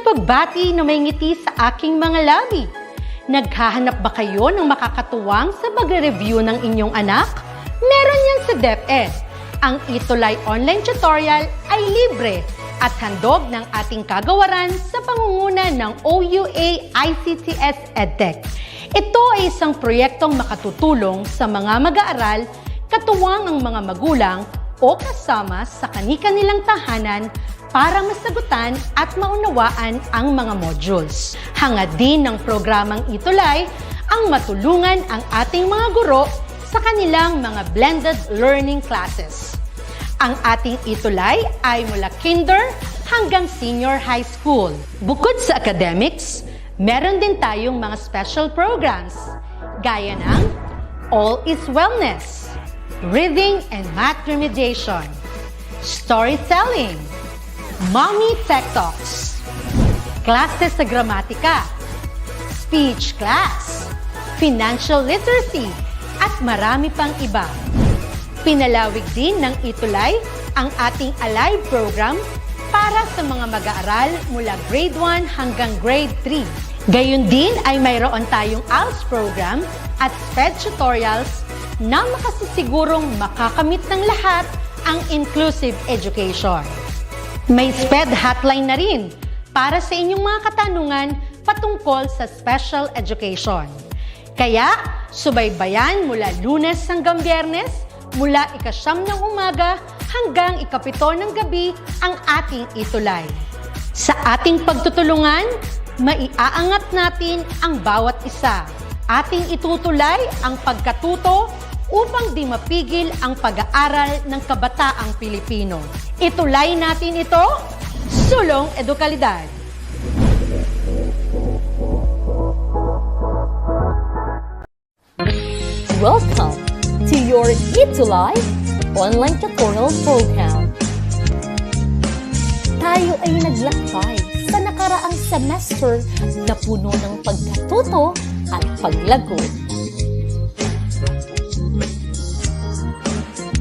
isang pagbati na may ngiti sa aking mga labi. Naghahanap ba kayo ng makakatuwang sa pagre-review ng inyong anak? Meron yan sa DepEd. Ang ETULAY online tutorial ay libre at handog ng ating kagawaran sa pangunguna ng OUA ICTS EdTech. Ito ay isang proyektong makatutulong sa mga mag-aaral, katuwang ang mga magulang o kasama sa kani-kanilang tahanan para masagutan at maunawaan ang mga modules. Hangad din ng programang ETULAY ang matulungan ang ating mga guro sa kanilang mga blended learning classes. Ang ating ETULAY ay mula kinder hanggang senior high school. Bukod sa academics, meron din tayong mga special programs gaya ng All is Wellness, Reading and Math Remediation, Storytelling, Mommy TECHTALKS, Classes sa Gramatika, Speech Class, Financial Literacy, at marami pang iba. Pinalawig din ng ETULAY ang ating Alive program para sa mga mag-aaral mula grade 1 hanggang grade 3. Gayon din ay mayroon tayong ALS program at SPED tutorials na makasisigurong makakamit ng lahat ang inclusive education. May SPED hotline na rin para sa inyong mga katanungan patungkol sa special education. Kaya, subaybayan mula Lunes hanggang Biyernes, mula 9:00 ng umaga hanggang 7:00 ng gabi ang ating ETULAY. Sa ating pagtutulungan, maiaangat natin ang bawat isa. Ating itutulay ang pagkatuto upang di mapigil ang pag-aaral ng kabataang Pilipino. Itulay natin ito, sulong edukalidad. Welcome to your ETULAY online tutorial program. Tayo ay naglakbay sa nakaraang semester na puno ng pagkatuto at paglago.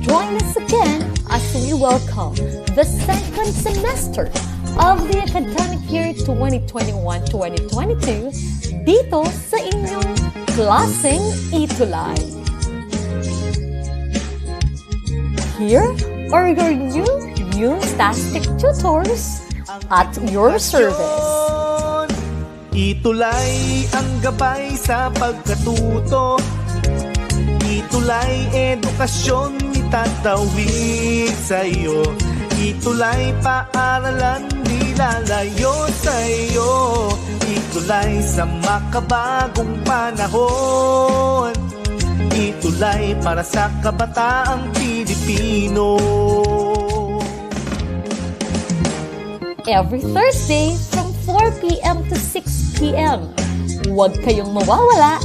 Join us again as we welcome the second semester of the academic year 2021-2022 dito sa inyong klaseng ETULAY. Here are your new tastic tutors at your service. ETULAY ang gabay sa pagkatuto. ETULAY edukasyon itatawid sa'yo. ETULAY paaralan di lalayo sa'yo. ETULAY sa makabagong panahon. ETULAY para sa kabataang Pilipino. Every Thursday from 4 p.m. to 6 p.m. Huwag kayong mawawala.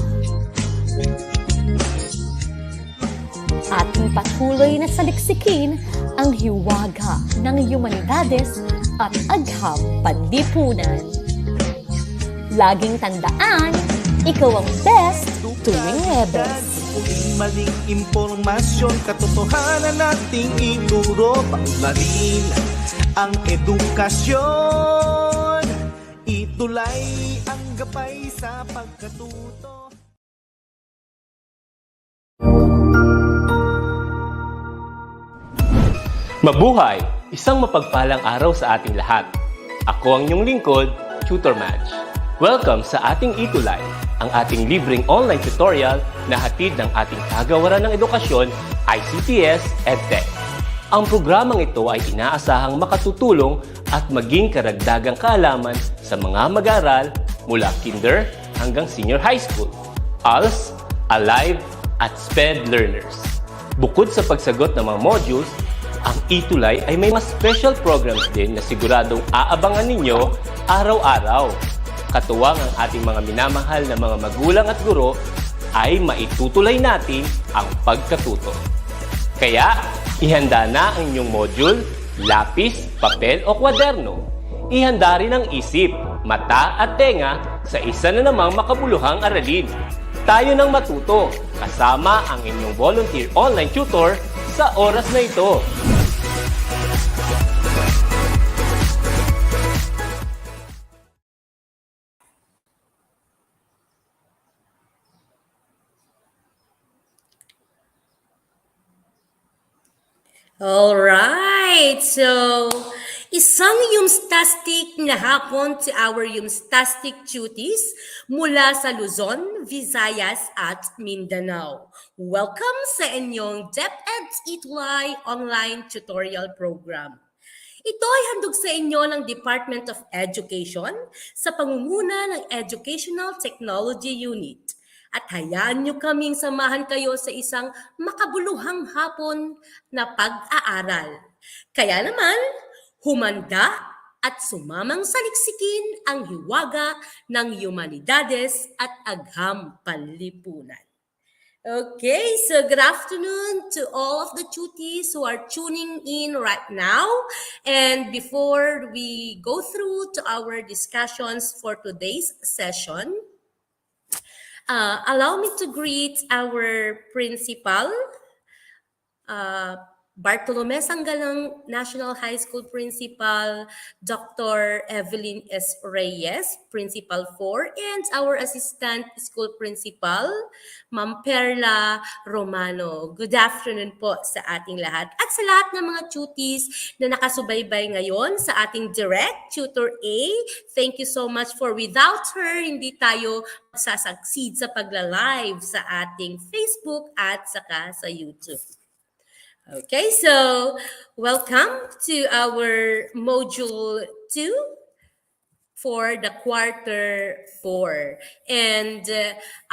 Ating patuloy na saliksikin ang hiwaga ng humanidades at agham panlipunan. Laging tandaan, ikaw ang best tuwing Huwebes. Maling impormasyon, katotohanan nating ituro, paunlarin ang edukasyon. ETULAY ang gabay sa pagkatuto. Mabuhay! Isang mapagpalang araw sa ating lahat. Ako ang inyong lingkod, Tutor Madge. Welcome sa ating ETULAY, ang ating libreng online tutorial na hatid ng ating kagawaran ng edukasyon, ICTS EdTech. Ang programang ito ay inaasahang makatutulong at maging karagdagang kaalaman sa mga mag-aaral mula kinder hanggang senior high school, ALS, Alive, at SPED learners. Bukod sa pagsagot ng mga modules, ang ETULAY ay may mga special programs din na siguradong aabangan ninyo araw-araw. Katuwang ang ating mga minamahal na mga magulang at guro ay maitutulay natin ang pagkatuto. Kaya, ihanda na ang inyong module, lapis, papel o kwaderno. Ihanda rin ang isip, mata at tenga sa isa na namang makabuluhang aralin. Tayo nang matuto kasama ang inyong volunteer online tutor sa oras na ito. Alright, so isang yumstastic na hapon to our yumstastic cuties mula sa Luzon, Visayas at Mindanao. Welcome sa inyong DepEd Educational Online Tutorial Program. Ito ay handog sa inyo ng Department of Education sa pangunguna ng Educational Technology Unit. At hayaan nyo kaming samahan kayo sa isang makabuluhang hapon na pag-aaral. Kaya naman, humanda at sumamang saliksikin ang hiwaga ng humanidades at agham panlipunan. Okay, so good afternoon to all of the cuties who are tuning in right now. And before we go through to our discussions for today's session, allow me to greet our principal, Bartolome Sanggalang National High School Principal, Dr. Evelyn S. Reyes, Principal 4, and our Assistant School Principal, Ma'am Perla Romano. Good afternoon po sa ating lahat at sa lahat ng mga cuties na nakasubaybay ngayon sa ating direct tutor A. Thank you so much for without her, hindi tayo magsasucceed sa pagla-live sa ating Facebook at saka sa YouTube. Okay, so welcome to our Module 2 for the Quarter 4. And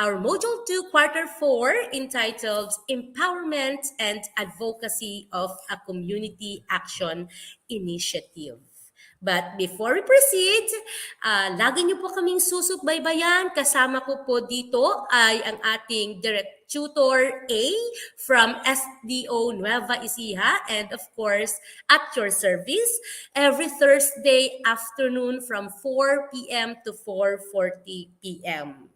our Module 2, Quarter 4, entitled Empowerment and Advocacy of a Community Action Initiative. But before we proceed, lagi niyo po kaming susukbaybayan. Kasama ko po dito ay ang ating direct tutor A from SDO Nueva Ecija, and of course, at your service every Thursday afternoon from 4 p.m. to 4:40 p.m.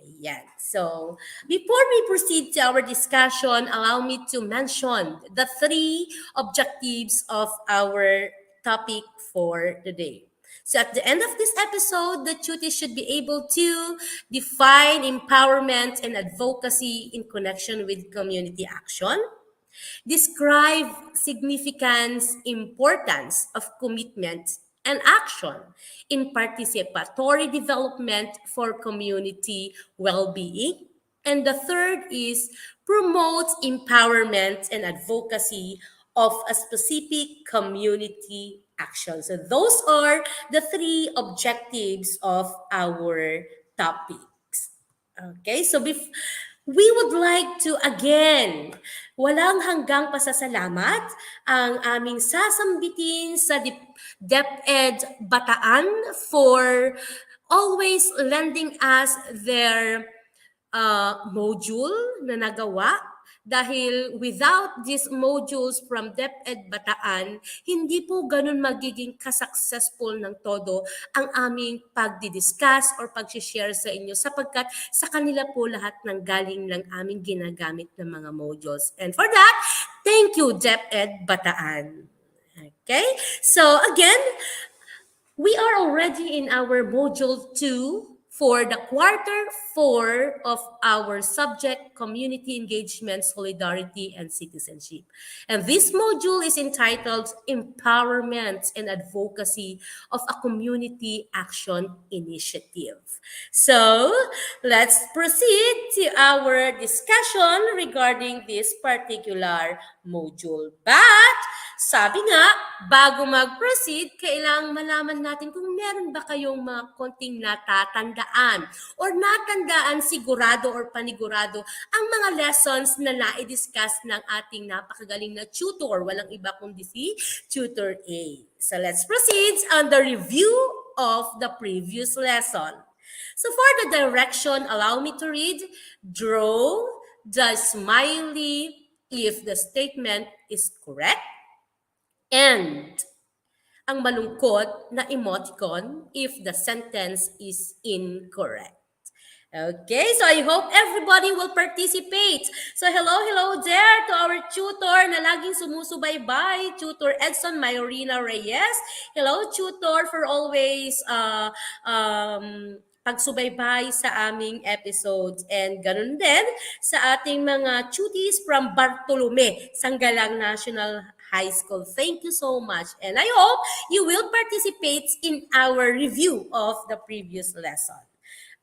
Ayan. So, before we proceed to our discussion, allow me to mention the 3 objectives of our topic for today. So at the end of this episode, the tutor should be able to define empowerment and advocacy in connection with community action, describe significance, importance of commitment and action in participatory development for community well-being, and the third is promote empowerment and advocacy of a specific community action. So those are the 3 objectives of our topics. Okay, so we would like to again, walang hanggang pasasalamat ang aming sasambitin sa DepEd Bataan for always lending us their module na nagawa. Dahil without these modules from DepEd Bataan, hindi po ganun magiging kasuccessful ng todo ang aming pagdidiscuss or pag-share sa inyo sapagkat sa kanila po lahat ng galing ng aming ginagamit ng mga modules. And for that, thank you DepEd Bataan. Okay? So again, we are already in our Module 2 for the Quarter 4 of our subject, Community Engagement, Solidarity, and Citizenship. And this module is entitled Empowerment and Advocacy of a Community Action Initiative. So, let's proceed to our discussion regarding this particular module. But, sabi nga, bago mag-proceed, kailangang malaman natin kung meron ba kayong mga konting natatandaan or natandaan sigurado or panigurado ang mga lessons na na-discuss ng ating napakagaling na tutor. Walang iba kundi si Tutor A. So let's proceed on the review of the previous lesson. So for the direction, allow me to read, draw the smiley if the statement is correct, and ang malungkot na emoticon if the sentence is incorrect. Okay, so I hope everybody will participate. So hello there to our tutor na laging sumusubaybay, Tutor Edson Mayorina Reyes. Hello, tutor, for always pagsubaybay sa aming episodes. And ganun din sa ating mga cuties from Bartolome, Sanggalang National High School. Thank you so much. And I hope you will participate in our review of the previous lesson.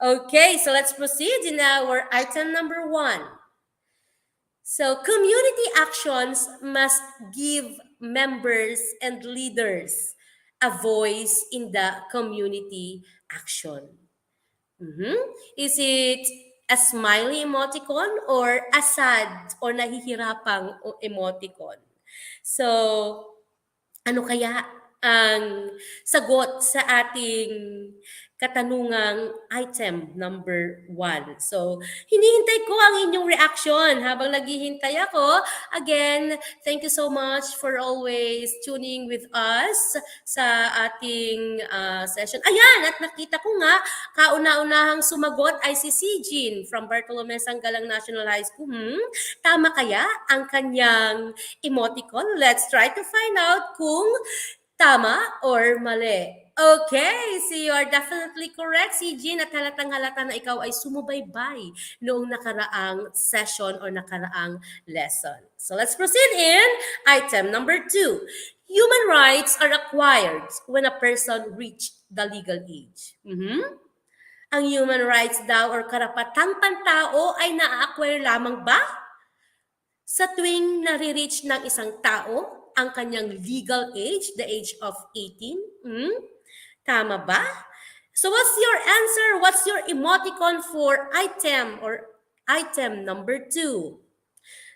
Okay, so let's proceed in our item number 1. So community actions must give members and leaders a voice in the community action. Is it a smiley emoticon or a sad or nahihirapang emoticon? So, ano kaya ang sagot sa ating katanungang item number 1? So, hinihintay ko ang inyong reaction habang naghihintay ako. Again, thank you so much for always tuning with us sa ating session. Ayan, at nakita ko nga, kauna-unahang sumagot ay si Sijin from Bartolome Sanggalang National High School. Tama kaya ang kanyang emoticon? Let's try to find out kung tama or mali. Okay, so you are definitely correct, si Jean, at halatang halata na ikaw ay sumubaybay noong nakaraang session or nakaraang lesson. So let's proceed in item number 2. Human rights are acquired when a person reach the legal age. Ang human rights daw or karapatang pantao ay na-acquire lamang ba sa tuwing nare-reach ng isang tao ang kanyang legal age, the age of 18? Tama ba? So what's your answer? What's your emoticon for item or item number 2?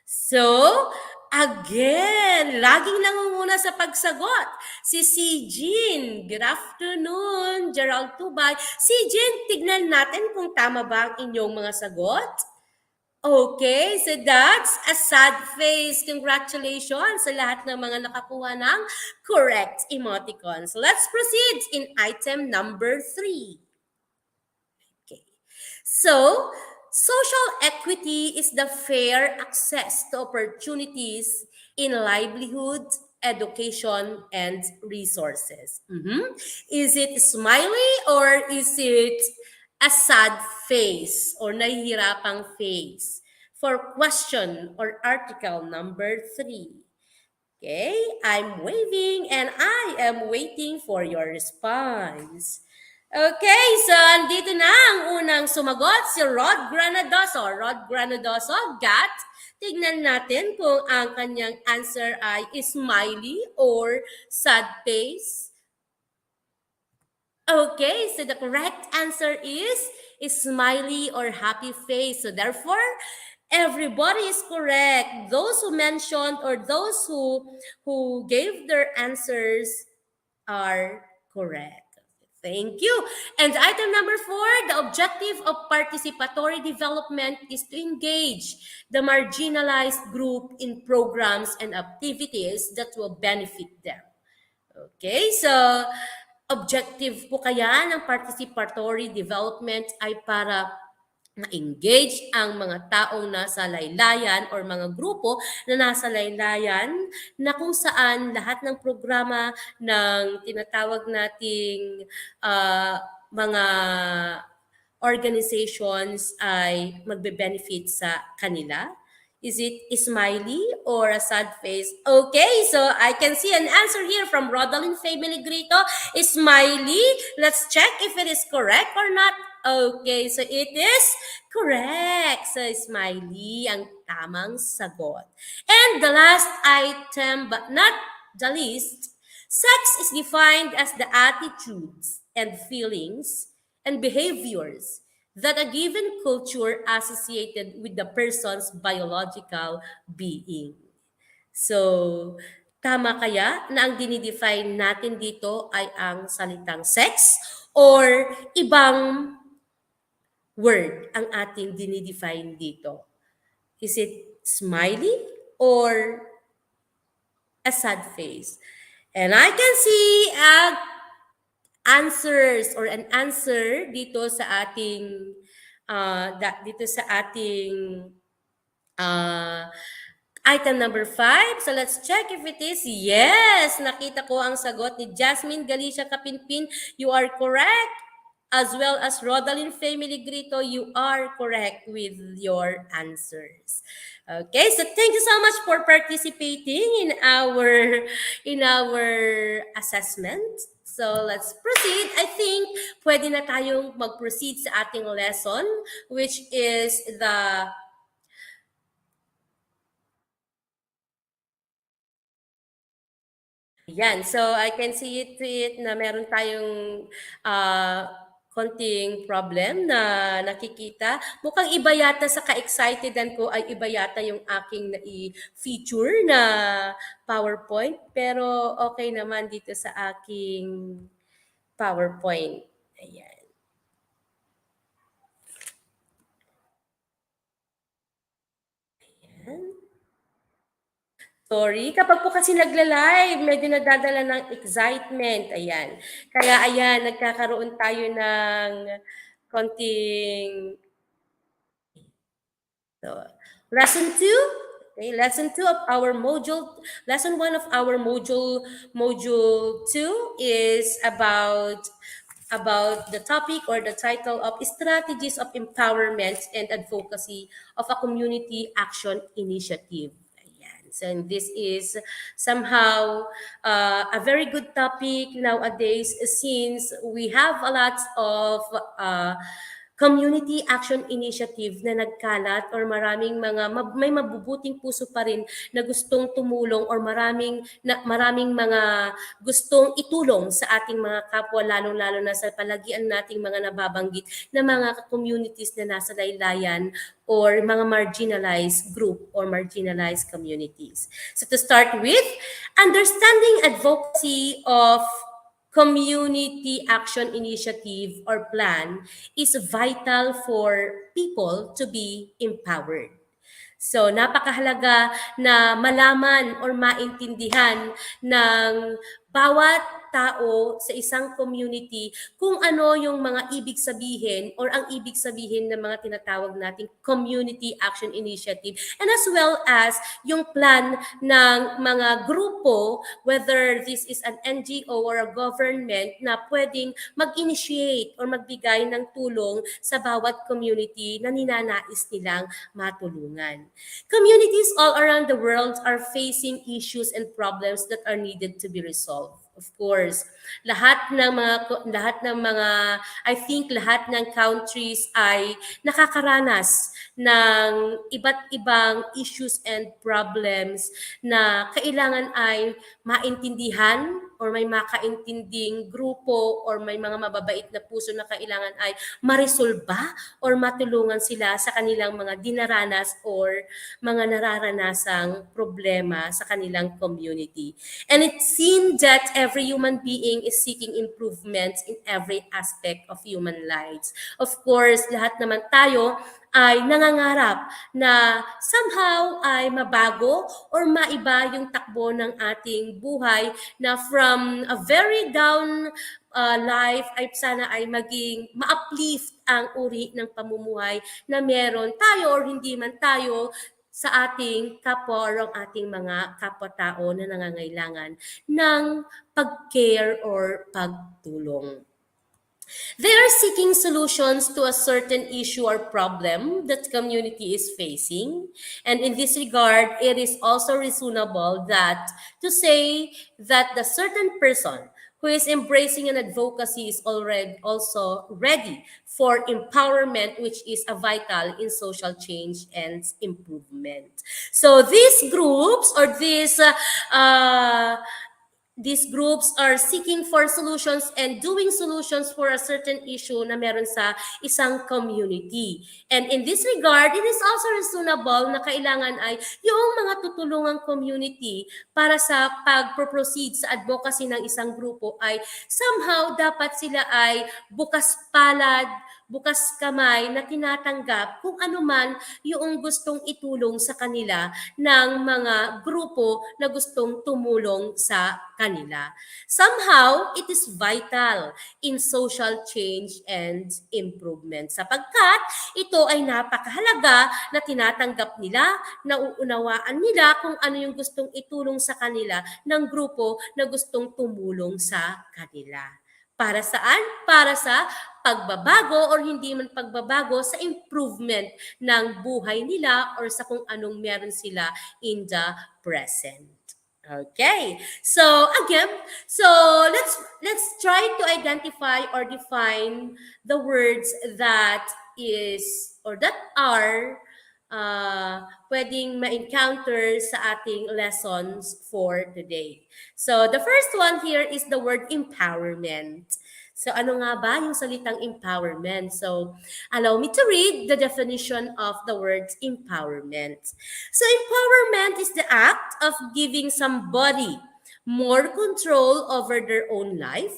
So, again, laging nangunguna sa pagsagot si Jean. Good afternoon, Gerald Tubay. Jean, tignan natin kung tama ba ang inyong mga sagot. Okay, so that's a sad face. Congratulations sa lahat ng mga nakakuha ng correct emoticons. So let's proceed in item number 3. Okay. So, social equity is the fair access to opportunities in livelihood, education, and resources. Is it smiley or is it a sad face or nahihirapang face for question or article number 3? Okay, I'm waving and I am waiting for your response. Okay, so andito na ang unang sumagot, si Rod Granadoso. Rod Granadoso, got. Tignan natin kung ang kanyang answer ay smiley or sad face. Okay, so the correct answer is smiley or happy face. So therefore, everybody is correct. Those who mentioned or those who gave their answers are correct. Thank you. And item number 4, the objective of participatory development is to engage the marginalized group in programs and activities that will benefit them. Okay, so objective po kaya ng participatory development ay para ma-engage ang mga taong nasa laylayan or mga grupo na nasa laylayan na kung saan lahat ng programa ng tinatawag nating mga organizations ay magbe-benefit sa kanila. Is it smiley or a sad face? Okay, so I can see an answer here from Rodalyn Family Grito. Smiley. Let's check if it is correct or not. Okay, so it is correct. So smiley ang tamang sagot. And the last item, but not the least, sex is defined as the attitudes and feelings and behaviors that a given culture associated with the person's biological being. So, tama kaya na ang dinidefine natin dito ay ang salitang sex or ibang word ang ating dinidefine dito? Is it smiley or a sad face? And I can see answers or an answer dito sa ating item number 5. So let's check if it is. Yes, nakita ko ang sagot ni Jasmine Galicia Kapinpin. You are correct. as well as Rodalyn Family Grito, you are correct with your answers. Okay, so thank you so much for participating in our assessment. So let's proceed. I think pwede na tayong mag-proceed sa ating lesson, which is the yan. So I can see it na meron tayong konting problem na nakikita. Mukhang iba yata sa ka-excitedan ko ay iba yata yung aking na-feature na PowerPoint. Pero okay naman dito sa aking PowerPoint. Ayan. Ayan. Sorry, kapag po kasi nagla-live, medyo nadadala ng excitement. Ayan. Kaya ayan, nagkakaroon tayo ng konting lesson 2. Okay, lesson 2 of our module, lesson 1 of our module 2 is about the topic or the title of strategies of empowerment and advocacy of a community action initiative. So this is somehow a very good topic nowadays since we have a lot of community action initiative na nagkalat or maraming may mabubuting puso pa rin na gustong tumulong or maraming mga gustong itulong sa ating mga kapwa lalong-lalo na sa palagian nating mga nababanggit na mga communities na nasa laylayan or mga marginalized group or marginalized communities. So to start with, understanding advocacy of community action initiative or plan is vital for people to be empowered. So napakahalaga na malaman or maintindihan ng bawat tao sa isang community kung ano yung mga ibig sabihin or ang ibig sabihin ng mga tinatawag nating community action initiative, and as well as yung plan ng mga grupo, whether this is an NGO or a government na pwedeng mag-initiate or magbigay ng tulong sa bawat community na ninanais nilang matulungan. Communities all around the world are facing issues and problems that are needed to be resolved. Of course, lahat ng countries ay nakakaranas ng iba't ibang issues and problems na kailangan ay maintindihan or may makaintinding grupo or may mga mababait na puso na kailangan ay maresolba or matulungan sila sa kanilang mga dinaranas or mga nararanasang problema sa kanilang community. And it seems that every human being is seeking improvements in every aspect of human lives. Of course, lahat naman tayo ay nangangarap na somehow ay mabago or maiba yung takbo ng ating buhay na from a very down life ay sana ay maging ma-uplift ang uri ng pamumuhay na meron tayo or hindi man tayo sa ating kapwa o ang ating mga kapwa-tao na nangangailangan ng pag-care or pagtulong. They are seeking solutions to a certain issue or problem that community is facing. And in this regard, it is also reasonable that to say that the certain person who is embracing an advocacy is already also ready for empowerment, which is a vital in social change and improvement. So these groups or these groups are seeking for solutions and doing solutions for a certain issue na meron sa isang community. And in this regard, it is also reasonable na kailangan ay yung mga tutulungang community para sa pag-proceed sa advocacy ng isang grupo ay somehow dapat sila ay bukas palad, bukas kamay na tinatanggap kung ano man yung gustong itulong sa kanila ng mga grupo na gustong tumulong sa kanila. Somehow, it is vital in social change and improvement sapagkat ito ay napakahalaga na tinatanggap nila, nauunawaan nila kung ano yung gustong itulong sa kanila ng grupo na gustong tumulong sa kanila. Para saan? Para sa pagbabago or hindi man pagbabago, sa improvement ng buhay nila or sa kung anong meron sila in the present. Okay. So again, so let's try to identify or define the words that is or that are pwedeng ma-encounter sa ating lessons for today. So the first one here is the word empowerment. So ano nga ba yung salitang empowerment? So allow me to read the definition of the word empowerment. So empowerment is the act of giving somebody more control over their own life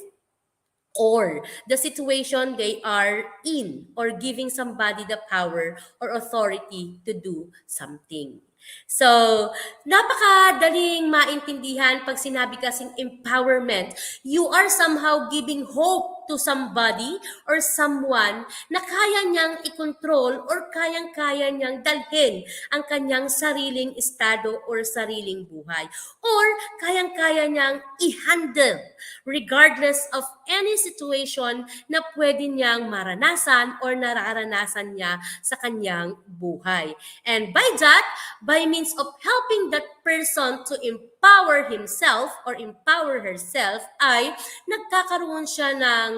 or the situation they are in, or giving somebody the power or authority to do something. So, napakadaling maintindihan pag sinabi kasing empowerment. You are somehow giving hope to somebody or someone na kaya niyang i-control or kayang-kaya niyang dalhin ang kanyang sariling estado or sariling buhay. Or kayang-kaya niyang i-handle regardless of any situation na pwede niyang maranasan or nararanasan niya sa kanyang buhay. And by that, by means of helping that person to empower himself or empower herself, ay nagkakaroon siya ng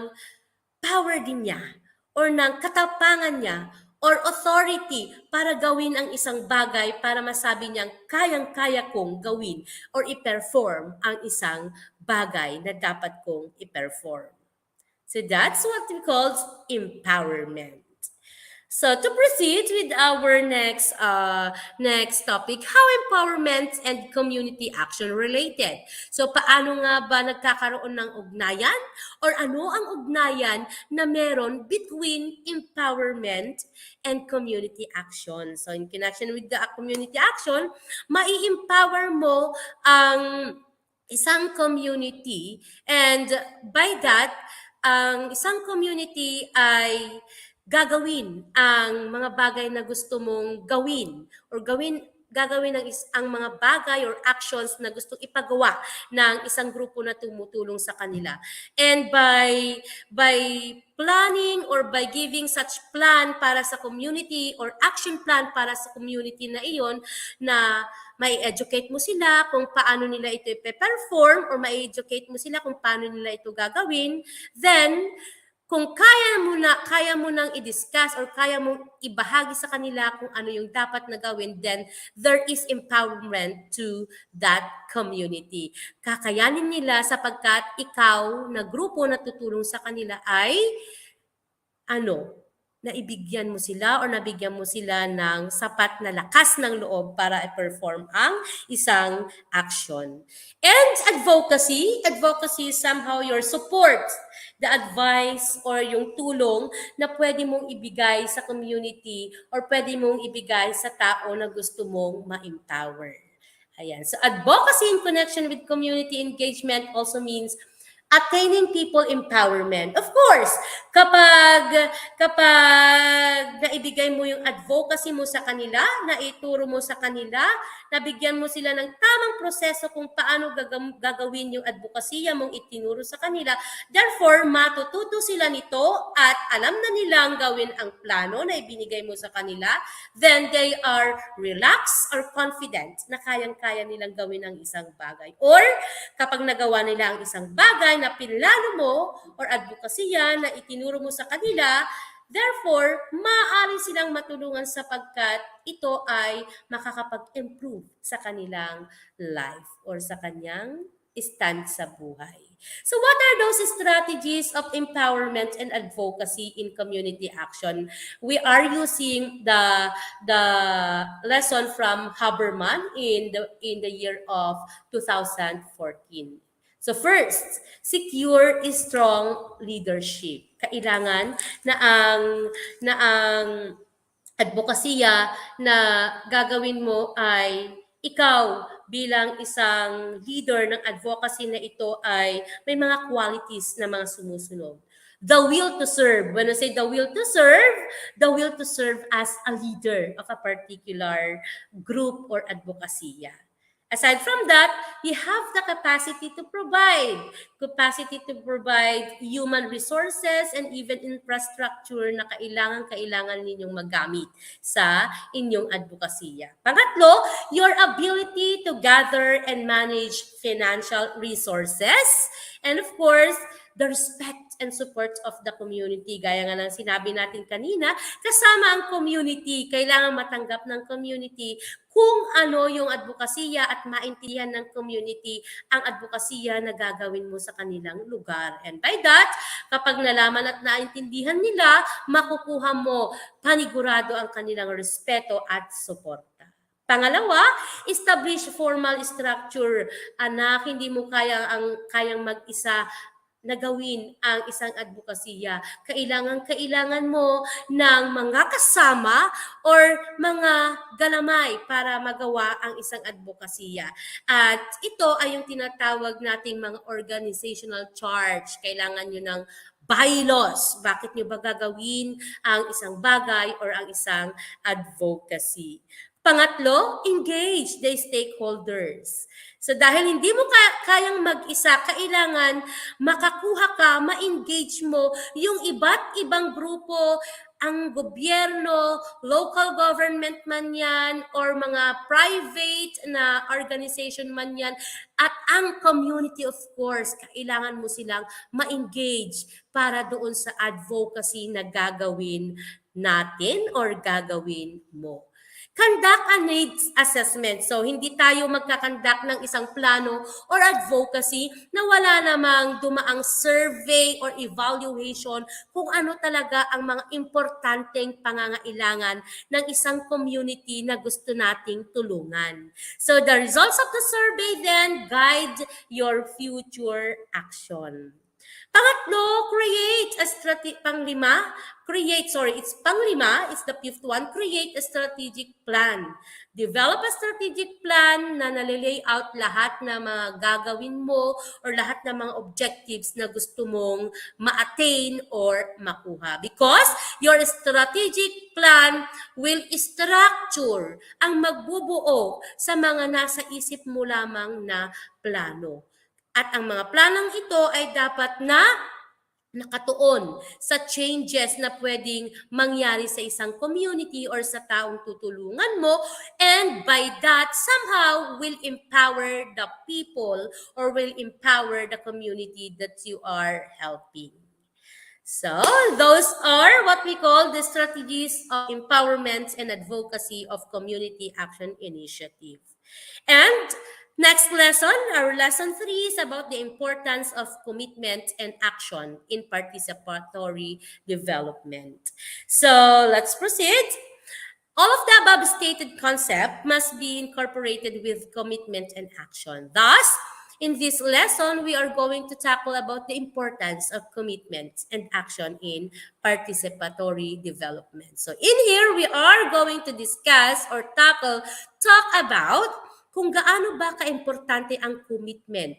power din niya or ng katapangan niya or authority para gawin ang isang bagay para masabi niyang kayang-kaya kong gawin or i-perform ang isang bagay na dapat kong i-perform. So that's what we call empowerment. So to proceed with our next topic, how empowerment and community action related. So paano nga ba nagkakaroon ng ugnayan or ano ang ugnayan na meron between empowerment and community action? So in connection with the community action, mai-empower mo ang isang community, and by that, ang isang community ay gagawin ang mga bagay na gusto mong gawin or gagawin ang mga bagay or actions na gustong ipagawa ng isang grupo na tumutulong sa kanila. And by planning or by giving such plan para sa community or action plan para sa community na iyon, na may educate mo sila kung paano nila ito i-perform or may educate mo sila kung paano nila ito gagawin, then kung kaya mo nang i-discuss or kaya mong ibahagi sa kanila kung ano yung dapat na gawin, then there is empowerment to that community. Kakayanin nila sapagkat ikaw na grupo na tutulong sa kanila ay naibigyan mo sila or nabigyan mo sila ng sapat na lakas ng loob para i-perform ang isang action. And advocacy is somehow your support, the advice or yung tulong na pwede mong ibigay sa community or pwede mong ibigay sa tao na gusto mong ma-empower. Ayan. So advocacy in connection with community engagement also means attaining people empowerment. Of course, kapag naibigay mo yung advocacy mo sa kanila, naituro mo sa kanila, nabigyan mo sila ng tamang proseso kung paano gagawin yung advokasya mong itinuro sa kanila, therefore, matututo sila nito at alam na nilang gawin ang plano na ibinigay mo sa kanila, then they are relaxed or confident na kayang-kaya nilang gawin ang isang bagay. Or kapag nagawa nila ang isang bagay na pinlano mo or advokasya na itinuro mo sa kanila, therefore, maaari silang matulungan sapagkat ito ay makakapag-improve sa kanilang life or sa kanyang stand sa buhay. So what are those strategies of empowerment and advocacy in community action? We are using the lesson from HUBERMAN in the year of 2014. So first, secure is strong leadership. Kailangan na ang advokasya na gagawin mo ay ikaw bilang isang leader ng advocacy na ito ay may mga qualities na mga sumusunod. The will to serve. When I say the will to serve as a leader of a particular group or advokasya. Aside from that, you have the capacity to provide human resources and even infrastructure na kailangan ninyong magamit sa inyong advokasya. Pangatlo, your ability to gather and manage financial resources. And of course, the respect and support of the community. Gaya nga ng sinabi natin kanina, kasama ang community. Kailangan matanggap ng community kung ano yung advokasya at maintindihan ng community ang advokasya na gagawin mo sa kanilang lugar. And by that, kapag nalaman at naintindihan nila, makukuha mo panigurado ang kanilang respeto at suporta. Pangalawa, establish formal structure. Anak, hindi mo kayang mag-isa na gawin ang isang advokasya. Kailangan mo ng mga kasama or mga galamay para magawa ang isang advokasya. At ito ay yung tinatawag nating mga organizational charge. Kailangan nyo ng bylaws. Bakit nyo ba gagawin ang isang bagay or ang isang advocacy? Pangatlo, engage the stakeholders. So dahil hindi mo kayang mag-isa, kailangan makakuha ka, ma-engage mo yung iba't ibang grupo, ang gobyerno, local government man yan, or mga private na organization man yan, at ang community of course, kailangan mo silang ma-engage para doon sa advocacy na gagawin natin or gagawin mo. Conduct a needs assessment. So, hindi tayo magkakandak ng isang plano or advocacy na wala namang dumaang survey or evaluation kung ano talaga ang mga importanteng pangangailangan ng isang community na gusto nating tulungan. So, the results of the survey then guide your future action. Pangatlo, it's the fifth one, create a strategic plan. Develop a strategic plan na nalilay out lahat ng mga gagawin mo or lahat ng mga objectives na gusto mong ma-attain or makuha. Because your strategic plan will structure ang magbubuo sa mga nasa isip mo lamang na plano. At ang mga planong ito ay dapat na nakatuon sa changes na pwedeng mangyari sa isang community or sa taong tutulungan mo, and by that somehow will empower the people or will empower the community that you are helping. So those are what we call the strategies of empowerment and advocacy of community action initiative. And next lesson, our lesson 3 is about the importance of commitment and action in participatory development. So let's proceed. All of the above stated concept must be incorporated with commitment and action. Thus, in this lesson, we are going to tackle about the importance of commitment and action in participatory development. So in here, we are going to discuss or talk about kung gaano ba ka-importante ang commitment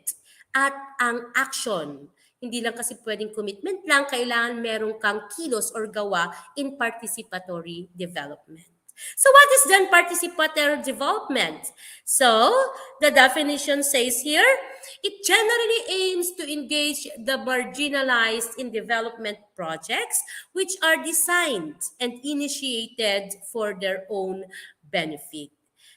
at ang action. Hindi lang kasi pwedeng commitment lang, kailangan meron kang kilos or gawa in participatory development. So what is then participatory development? So the definition says here, it generally aims to engage the marginalized in development projects which are designed and initiated for their own benefit.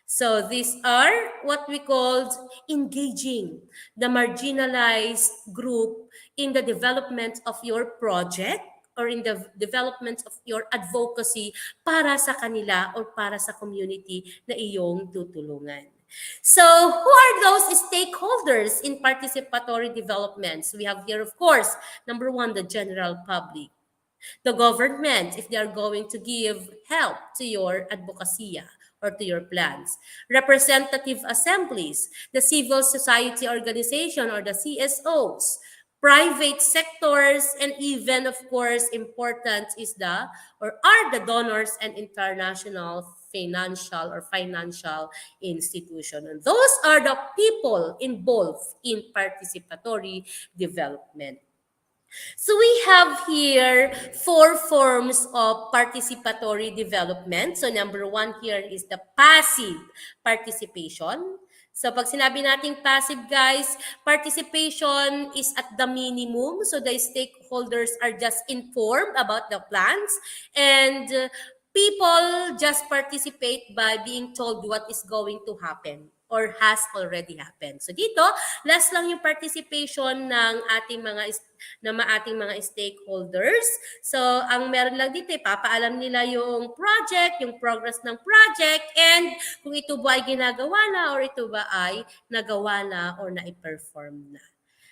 So these are what we call engaging the marginalized group in the development of your project or in the development of your advocacy para sa kanila or para sa community na iyong tutulungan. So who are those stakeholders in participatory developments? We have here, of course, number 1, the general public. The government, if they are going to give help to your advocacy or to your plans. Representative assemblies, the civil society organization or the CSOs, private sectors, and even, of course, important is are the donors and international financial institution. And those are the people involved in participatory development. So we have here 4 forms of participatory development. So number 1 here is the passive participation. So pag sinabi nating passive, guys, participation is at the minimum. So the stakeholders are just informed about the plans, and people just participate by being told what is going to happen or has already happened. So dito, last lang yung participation ng ating mga stakeholders. So ang meron lang dito, papaalam nila yung project, yung progress ng project, and kung ito ba ay ginagawa na or ito ba ay nagawa na or na-perform na.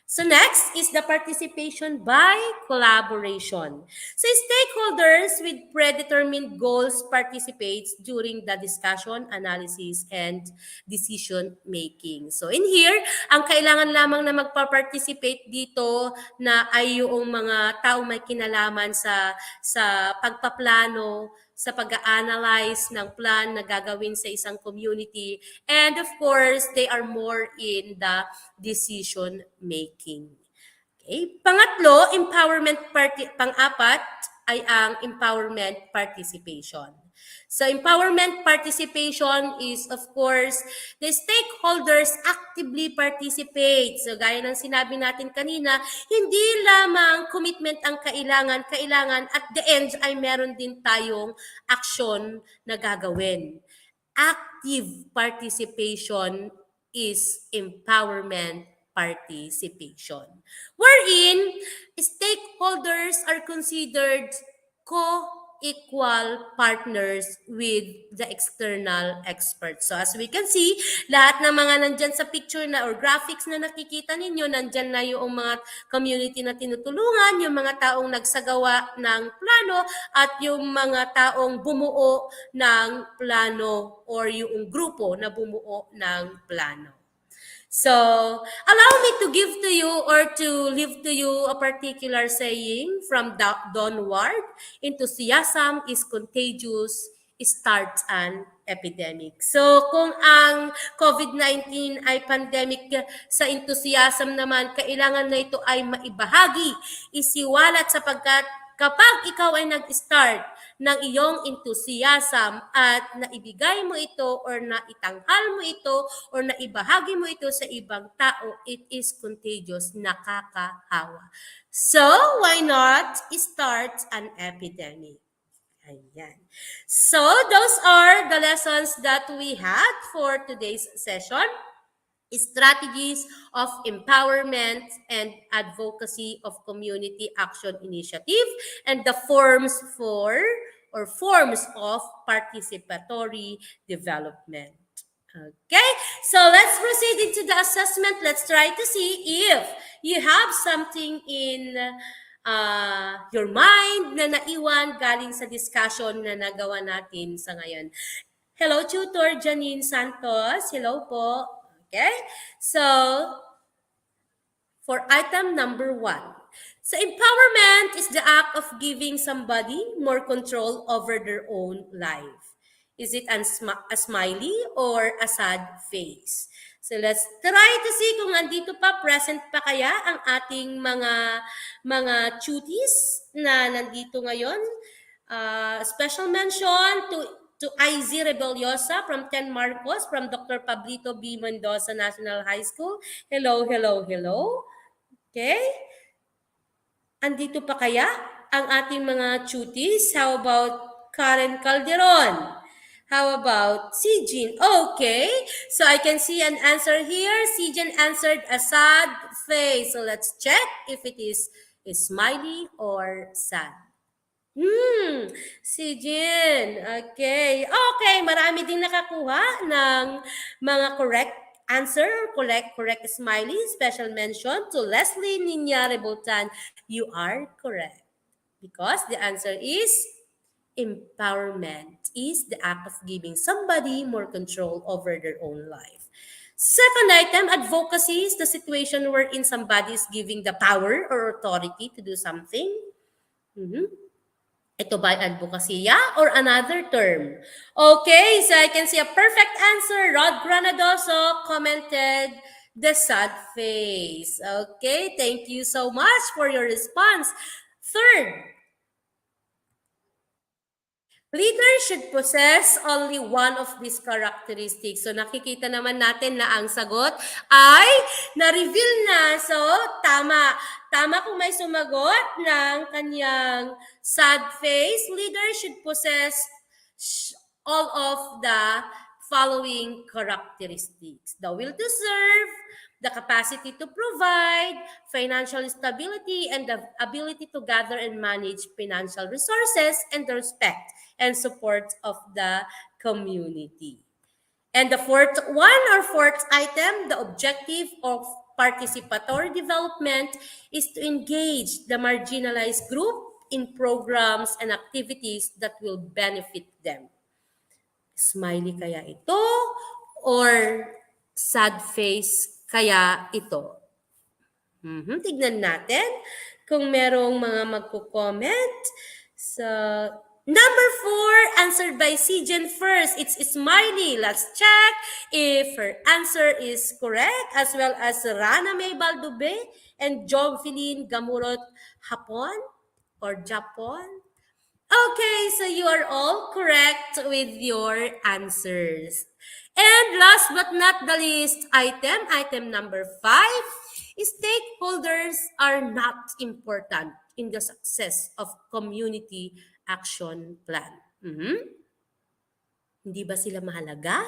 So next is the participation by collaboration. So stakeholders with predetermined goals participates during the discussion, analysis, and decision making. So in here, ang kailangan lamang na magpa-participate dito na ay yung mga tao may kinalaman sa pagpaplano, sa pag-analyze ng plan na gagawin sa isang community, and of course, they are more in the decision making. Okay? Pangatlo, pang-apat ay ang empowerment participation. So empowerment participation is, of course, the stakeholders actively participate. So gaya ng sinabi natin kanina, hindi lamang commitment ang kailangan at the end ay meron din tayong action na gagawin. Active participation is empowerment participation, wherein stakeholders are considered co-equal partners with the external experts. So as we can see, lahat ng mga nandyan sa picture na or graphics na nakikita ninyo, nandyan na yung mga community na tinutulungan, yung mga taong nagsagawa ng plano, at yung mga taong bumuo ng plano or yung grupo na bumuo ng plano. So, allow me to give to you or to leave to you a particular saying from Don Ward: enthusiasm is contagious, starts an epidemic. So, kung ang COVID-19 ay pandemic, sa enthusiasm naman, kailangan na ito ay maibahagi, isiwalat, sapagkat kapag ikaw ay nag-start ng iyong enthusiasm at naibigay mo ito or naitanghal mo ito or naibahagi mo ito sa ibang tao, it is contagious, nakakahawa. So, why not start an epidemic? Ayan. So, those are the lessons that we had for today's session. Strategies of empowerment and advocacy of community action initiative, and the forms of participatory development. Okay, so let's proceed into the assessment. Let's try to see if you have something in your mind na naiwan galing sa discussion na nagawa natin sa ngayon. Hello, Tutor Janine Santos. Hello po. Okay, so for item number 1, so empowerment is the act of giving somebody more control over their own life. Is it a smiley or a sad face? So let's try to see kung nandito pa, present pa kaya ang ating mga cuties na nandito ngayon. Special mention to IZ Rebeliosa from 10 Marcos, from Dr. Pablito B. Mendoza National High School. Hello, hello, hello. Okay? Andito pa kaya ang ating mga cuties? How about Karen Calderon? How about Sijin? Okay, so I can see an answer here. Sijin answered a sad face. So let's check if it is smiley or sad. Si Jin. Okay. Okay, marami ding nakakuha ng mga correct answer, correct smiley. Special mention to Leslie Ninya Rebultan. You are correct. Because the answer is empowerment is the act of giving somebody more control over their own life. Second item, advocacy is the situation wherein somebody is giving the power or authority to do something. Ito ba advocacy or another term? Okay, so I can see a perfect answer. Rod Granadoso commented the sad face. Okay, thank you so much for your response. Third Leader should possess only one of these characteristics. So nakikita naman natin na ang sagot ay na-reveal na. So tama. Tama kung may sumagot ng kanyang sad face. Leader should possess all of the following characteristics: the will to serve, the capacity to provide, financial stability, and the ability to gather and manage financial resources, and the respect and support of the community. And the fourth item, the objective of participatory development is to engage the marginalized group in programs and activities that will benefit them. Smiley kaya ito or sad face kaya ito? Tignan natin kung merong mga magko-comment. So, number 4, answered by Sijen first. It's Smiley. Let's check if her answer is correct, as well as Rana May Baldube and Jogfeline Gamurot Hapon or Japon. Okay, so you are all correct with your answers. And last but not the least item number 5, stakeholders are not important in the success of community action plan. Hindi ba sila mahalaga?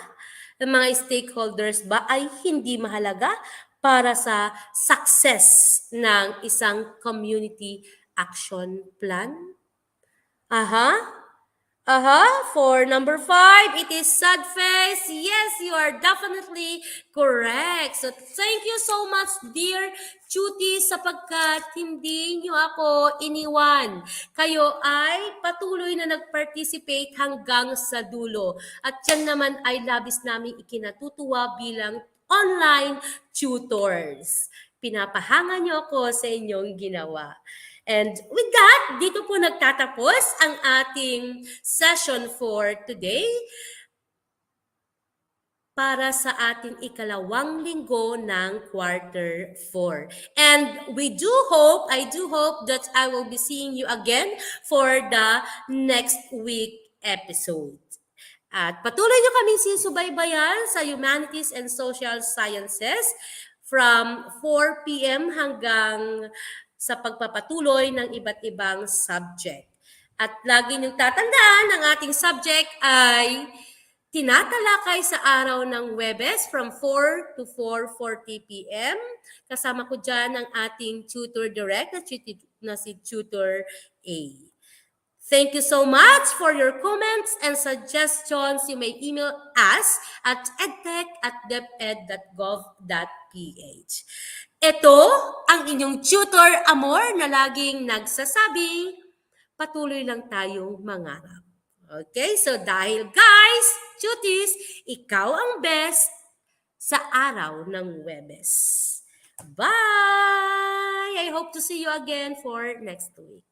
Ang mga stakeholders ba ay hindi mahalaga para sa success ng isang community action plan? For number 5, it is sad face. Yes, you are definitely correct. So, thank you so much, dear cuties, sapagkat hindi nyo ako iniwan. Kayo ay patuloy na nag-participate hanggang sa dulo. At yan naman ay labis namin ikinatutuwa bilang online tutors. Pinapahanga nyo ako sa inyong ginawa. And with that, dito po nagtatapos ang ating session for today para sa ating ikalawang linggo ng quarter 4. And I do hope that I will be seeing you again for the next week episode. At patuloy nyo kaming sinusubaybayan sa Humanities and Social Sciences from 4 p.m. hanggang sa pagpapatuloy ng iba't ibang subject. At lagi niyong tatandaan, ang ating subject ay tinatalakay sa araw ng Huwebes from 4 to 4:40 p.m. Kasama ko dyan ang ating tutor direct na si Tutor A. Thank you so much for your comments and suggestions. You may email us at edtech@deped.gov.ph. Ito ang inyong tutor Amor na laging nagsasabing, patuloy lang tayong mangarap. Okay, so dahil guys, cuties, ikaw ang best sa araw ng Huwebes. Bye! I hope to see you again for next week.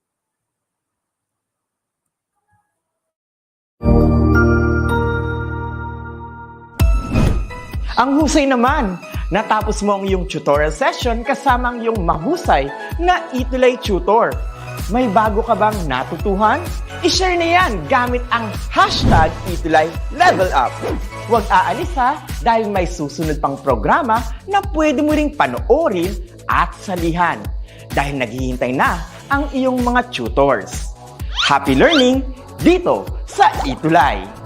Ang husay naman! Natapos mo ang iyong tutorial session kasama ang iyong mahusay na ETULAY tutor. May bago ka bang natutuhan? I-share na yan gamit ang hashtag #ETULAYLevelUp. Huwag aalis ha, dahil may susunod pang programa na pwede mo ring panoorin at salihan. Dahil naghihintay na ang iyong mga tutors. Happy learning dito sa ETULAY!